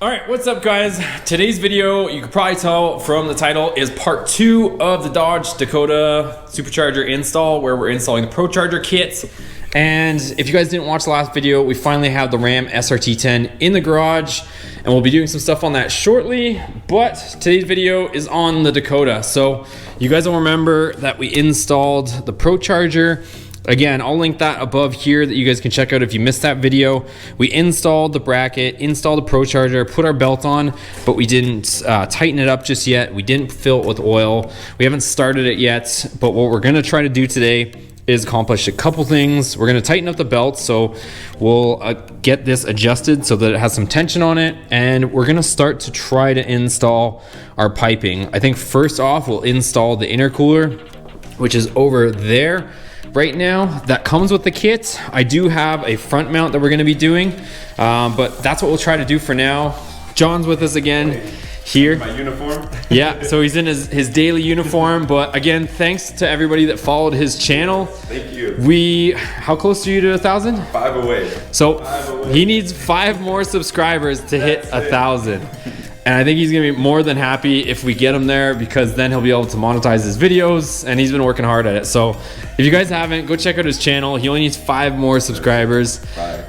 All right, what's up guys? Today's video, you can probably tell from the title, is part 2 of the Dodge Dakota Supercharger install, where we're installing the Procharger kit. And if you guys didn't watch the last video, we finally have the Ram SRT10 in the garage, and we'll be doing some stuff on that shortly. But today's video is on the Dakota. So you guys will remember that we installed the Procharger. Again, I'll link that above here that you guys can check out if you missed that video. We installed the bracket, installed the Procharger, put our belt on, but we didn't tighten it up just yet. We didn't fill it with oil. We haven't started it yet, but what we're gonna try to do today is accomplish a couple things. We're gonna tighten up the belt, so we'll get this adjusted so that it has some tension on it, and we're gonna start to try to install our piping. I think first off, we'll install the intercooler, which is over there. Right now, that comes with the kit. I do have a front mount that we're gonna be doing, but that's what we'll try to do for now. John's with us again here. My uniform? Yeah, so he's in his daily uniform, but again, thanks to everybody that followed his channel. Thank you. How close are you to 1,000? 5 away. So 5 away. he needs 5 more subscribers to hit 1,000. And I think he's gonna be more than happy if we get him there, because then he'll be able to monetize his videos, and he's been working hard at it. So if you guys haven't, go check out his channel. He only needs 5 more subscribers.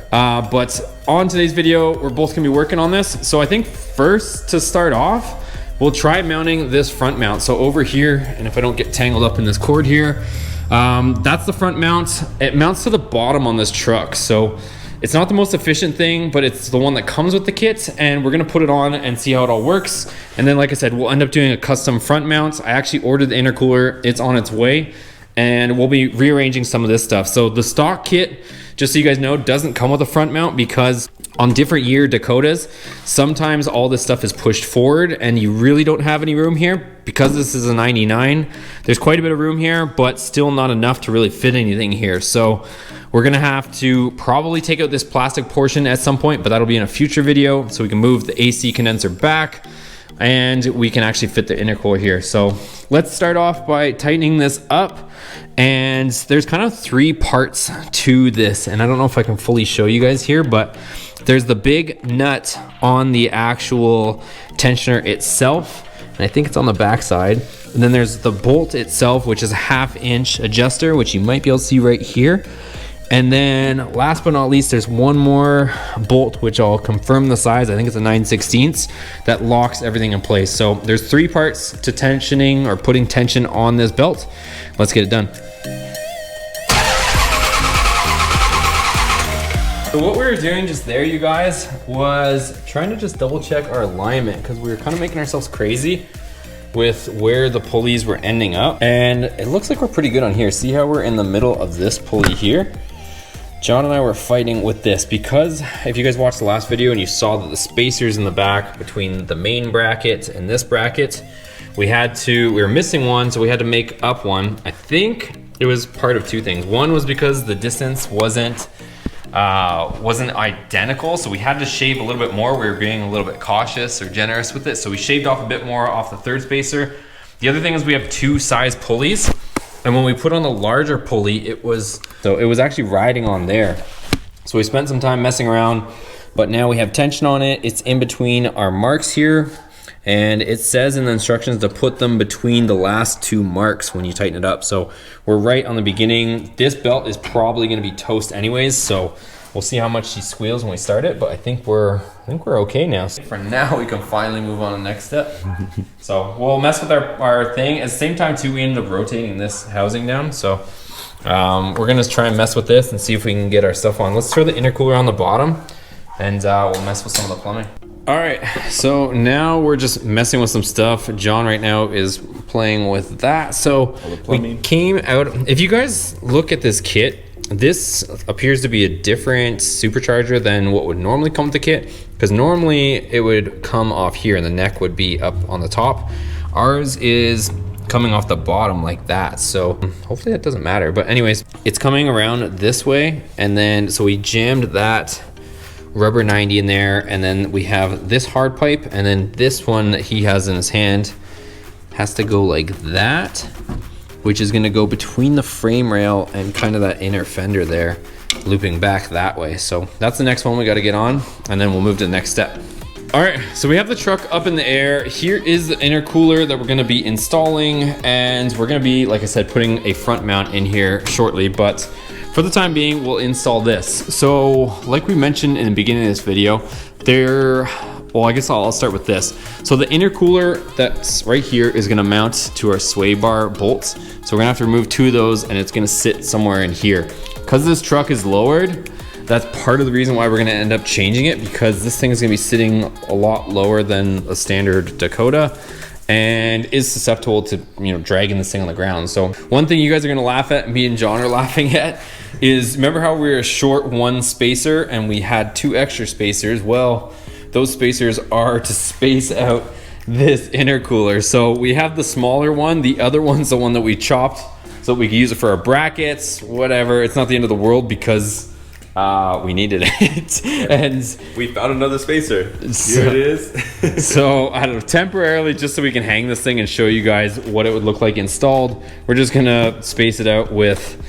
5. But on today's video, we're both gonna be working on this. So I think first, to start off, we'll try mounting this front mount. So over here, and if I don't get tangled up in this cord here, that's the front mount. It mounts to the bottom on this truck. So it's not the most efficient thing, but it's the one that comes with the kit, and we're gonna put it on and see how it all works. And then, like I said, we'll end up doing a custom front mount. I actually ordered the intercooler, it's on its way, and we'll be rearranging some of this stuff. So the stock kit, just so you guys know, doesn't come with a front mount, because on different year Dakotas, sometimes all this stuff is pushed forward and you really don't have any room here. Because this is a 99, there's quite a bit of room here, but still not enough to really fit anything here. So we're gonna have to probably take out this plastic portion at some point, but that'll be in a future video, so we can move the AC condenser back and we can actually fit the intercooler here. So let's start off by tightening this up. And there's kind of 3 parts to this, and I don't know if I can fully show you guys here, but there's the big nut on the actual tensioner itself, and I think it's on the back side. And then there's the bolt itself, which is a 1/2 inch adjuster, which you might be able to see right here. And then last but not least, there's one more bolt, which I'll confirm the size. I think it's a 9/16, that locks everything in place. So there's 3 parts to tensioning or putting tension on this belt. Let's get it done. So what we were doing just there, you guys, was trying to just double check our alignment, because we were kind of making ourselves crazy with where the pulleys were ending up. And it looks like we're pretty good on here. See how we're in the middle of this pulley here? John and I were fighting with this, because if you guys watched the last video and you saw that the spacers in the back between the main bracket and this bracket, we were missing one, so we had to make up one. I think it was part of 2 things. One was because the distance wasn't identical, so we had to shave a little bit more. We were being a little bit cautious or generous with it, so we shaved off a bit more off the 3rd spacer. The other thing is we have 2 size pulleys, and when we put on the larger pulley, it was actually riding on there. So we spent some time messing around, but now we have tension on it. It's in between our marks here, and it says in the instructions to put them between the last 2 marks when you tighten it up. So we're right on the beginning. This belt is probably gonna be toast anyways, so we'll see how much she squeals when we start it, but I think we're okay now. So for now, we can finally move on to the next step. So we'll mess with our thing. At the same time too, we ended up rotating this housing down. So we're gonna try and mess with this and see if we can get our stuff on. Let's throw the intercooler on the bottom, and we'll mess with some of the plumbing. All right, so now we're just messing with some stuff. John right now is playing with that. So we came out, if you guys look at this kit, this appears to be a different supercharger than what would normally come with the kit, because normally it would come off here and the neck would be up on the top. Ours is coming off the bottom like that, so hopefully that doesn't matter. But anyways, it's coming around this way, and then so we jammed that rubber 90 in there, and then we have this hard pipe, and then this one that he has in his hand has to go like that, which is going to go between the frame rail and kind of that inner fender there, looping back that way. So that's the next one we got to get on, and then we'll move to the next step. All right, so we have the truck up in the air. Here is the intercooler that we're gonna be installing, and we're gonna be, like I said, putting a front mount in here shortly, but for the time being, we'll install this. So like we mentioned in the beginning of this video, well, I guess I'll start with this. So the intercooler that's right here is gonna mount to our sway bar bolts. So we're gonna have to remove 2 of those, and it's gonna sit somewhere in here. Because this truck is lowered, that's part of the reason why we're gonna end up changing it, because this thing is gonna be sitting a lot lower than a standard Dakota and is susceptible to, you know, dragging this thing on the ground. So one thing you guys are gonna laugh at, me and John are laughing at, is remember how we were short 1 spacer and we had 2 extra spacers? Well, those spacers are to space out this intercooler. So we have the smaller one, the other one's the one that we chopped so we can use it for our brackets, whatever. It's not the end of the world because we needed it. And we found another spacer. Here it is. So I don't know, temporarily, just so we can hang this thing and show you guys what it would look like installed, we're just gonna space it out with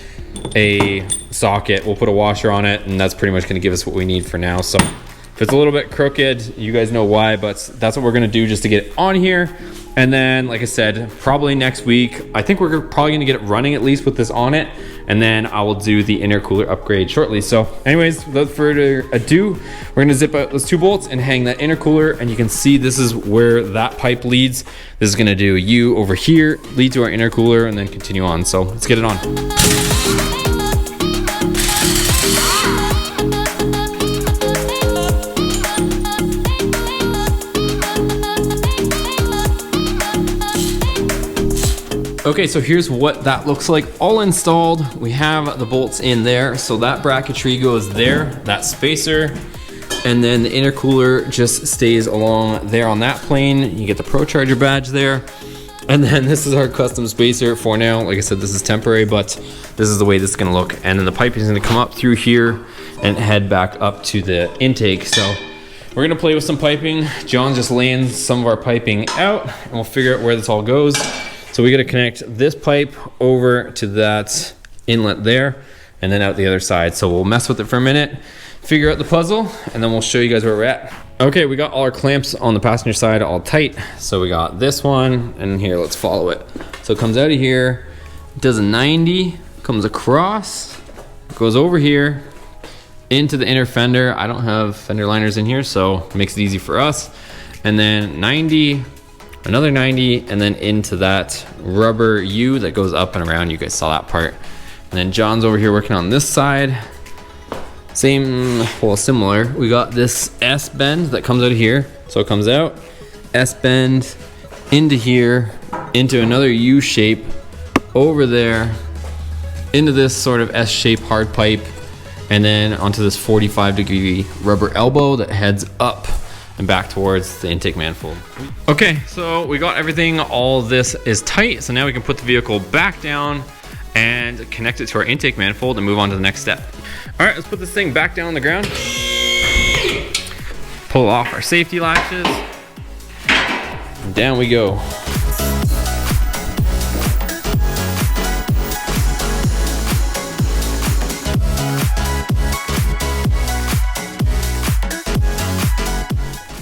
a socket. We'll put a washer on it, and that's pretty much gonna give us what we need for now. So if it's a little bit crooked, you guys know why, but that's what we're gonna do just to get it on here. And then, like I said, probably next week, I think we're probably gonna get it running at least with this on it, and then I will do the intercooler upgrade shortly. So anyways, without further ado, we're gonna zip out those 2 bolts and hang that intercooler, and you can see this is where that pipe leads. This is gonna do U over here, lead to our intercooler, and then continue on. So let's get it on. Okay, so here's what that looks like all installed. We have the bolts in there. So that bracketry goes there, that spacer, and then the intercooler just stays along there on that plane. You get the Procharger badge there. And then this is our custom spacer for now. Like I said, this is temporary, but this is the way this is gonna look. And then the pipe is gonna come up through here and head back up to the intake. So we're gonna play with some piping. John's just laying some of our piping out, and we'll figure out where this all goes. So we gotta connect this pipe over to that inlet there and then out the other side. So we'll mess with it for a minute, figure out the puzzle, and then we'll show you guys where we're at. Okay, we got all our clamps on the passenger side all tight. So we got this one, and here, let's follow it. So it comes out of here, does a 90, comes across, goes over here, into the inner fender. I don't have fender liners in here, so it makes it easy for us. And then 90, another 90, and then into that rubber U that goes up and around. You guys saw that part. And then John's over here working on this side. Same, well, similar. We got this S bend that comes out of here. So it comes out, S bend, into here, into another U shape, over there, into this sort of S shape hard pipe, and then onto this 45-degree rubber elbow that heads up and back towards the intake manifold. Okay, so we got everything, all this is tight, so now we can put the vehicle back down and connect it to our intake manifold and move on to the next step. All right, let's put this thing back down on the ground. Pull off our safety latches, and down we go.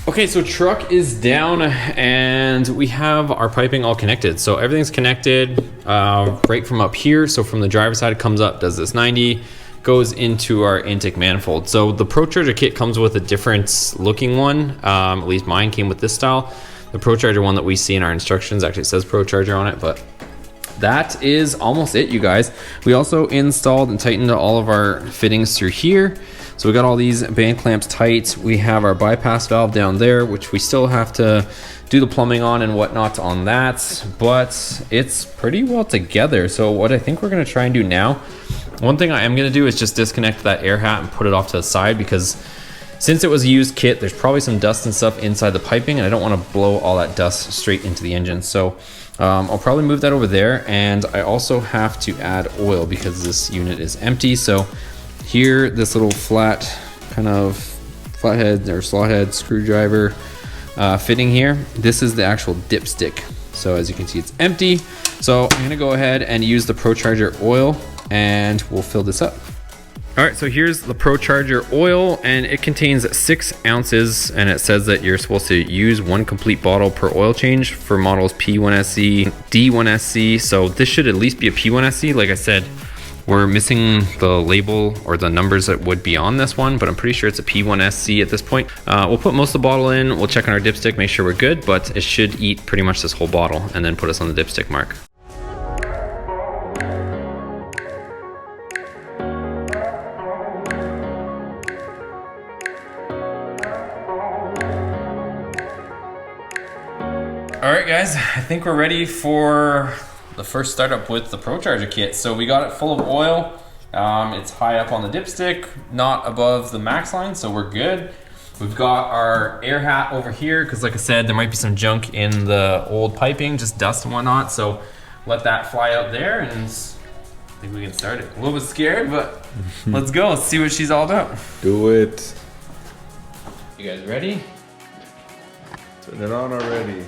Okay, so truck is down and we have our piping all connected. So everything's connected right from up here. So from the driver's side, it comes up, does this 90, goes into our intake manifold. So the Procharger kit comes with a different looking one. At least mine came with this style. The Procharger one that we see in our instructions actually says Procharger on it, but that is almost it, you guys. We also installed and tightened all of our fittings through here. So we got all these band clamps tight. We have our bypass valve down there, which we still have to do the plumbing on and whatnot on that, but it's pretty well together. So what I think we're gonna try and do now, one thing I am gonna do is just disconnect that air hat and put it off to the side, because since it was a used kit, there's probably some dust and stuff inside the piping, and I don't wanna blow all that dust straight into the engine. So I'll probably move that over there, and I also have to add oil because this unit is empty. So here, this little flat kind of flathead or slot head screwdriver fitting here, this is the actual dipstick. So as you can see, it's empty. So I'm gonna go ahead and use the Procharger oil and we'll fill this up. All right, so here's the Procharger oil, and it contains 6 ounces, and it says that you're supposed to use 1 complete bottle per oil change for models P1SC, D1SC, so this should at least be a P1SC. Like I said, we're missing the label or the numbers that would be on this one, but I'm pretty sure it's a P1SC at this point. We'll put most of the bottle in, we'll check on our dipstick, make sure we're good, but it should eat pretty much this whole bottle and then put us on the dipstick mark. All right, guys, I think we're ready for the first startup with the Procharger kit. So we got it full of oil. It's high up on the dipstick, not above the max line, so we're good. We've got our air hat over here, because like I said, there might be some junk in the old piping, just dust and whatnot, so let that fly out there, and I think we can start it. A little bit scared, but let's go. Let's see what she's all about. Do it. You guys ready? Turn it on already.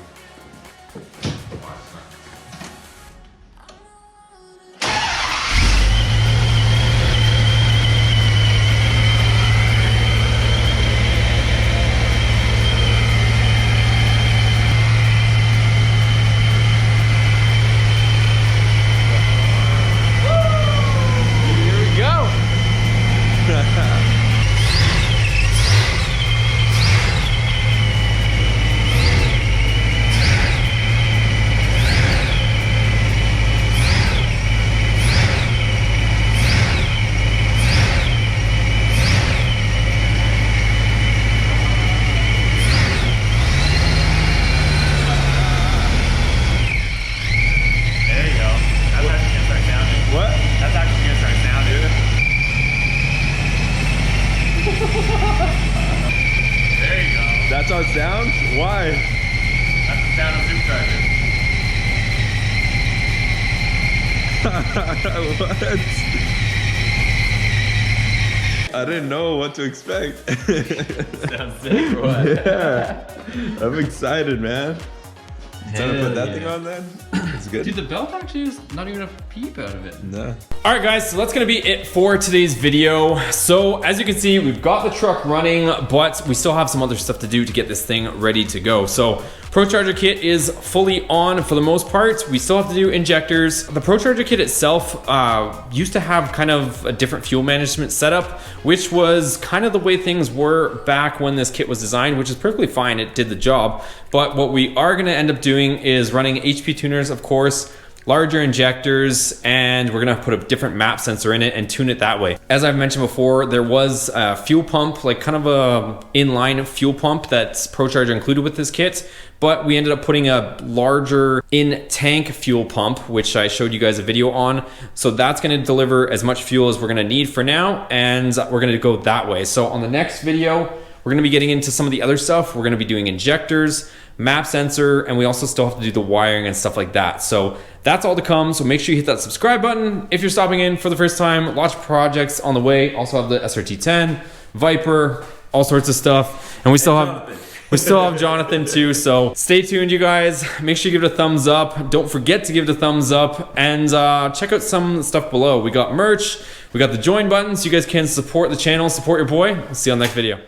That's how it sounds? Why? That's the sound of What? I didn't know what to expect. Sounds sick or what? Yeah. I'm excited, man. Trying to put that thing on then? It's good. Dude, the belt actually is not even a peep out of it. No. All right, guys, so that's gonna be it for today's video. So as you can see, we've got the truck running, but we still have some other stuff to do to get this thing ready to go. So Procharger kit is fully on for the most part. We still have to do injectors. The Procharger kit itself used to have kind of a different fuel management setup, which was kind of the way things were back when this kit was designed, which is perfectly fine. It did the job. But what we are gonna end up doing is running HP tuners, of course, larger injectors, and we're gonna put a different map sensor in it and tune it that way. As I've mentioned before, there was a fuel pump, like kind of a inline fuel pump that's Procharger included with this kit, but we ended up putting a larger in-tank fuel pump, which I showed you guys a video on. So that's gonna deliver as much fuel as we're gonna need for now, and we're gonna go that way. So on the next video, we're gonna be getting into some of the other stuff. We're gonna be doing injectors, map sensor, and we also still have to do the wiring and stuff like that. So that's all to come. So make sure you hit that subscribe button. If you're stopping in for the first time, lots of projects on the way. Also have the SRT10, Viper, all sorts of stuff. And we still have Jonathan too. So stay tuned, you guys. Make sure you give it a thumbs up. Don't forget to give it a thumbs up, and check out some stuff below. We got merch, we got the join buttons. You guys can support the channel, support your boy. See you on the next video.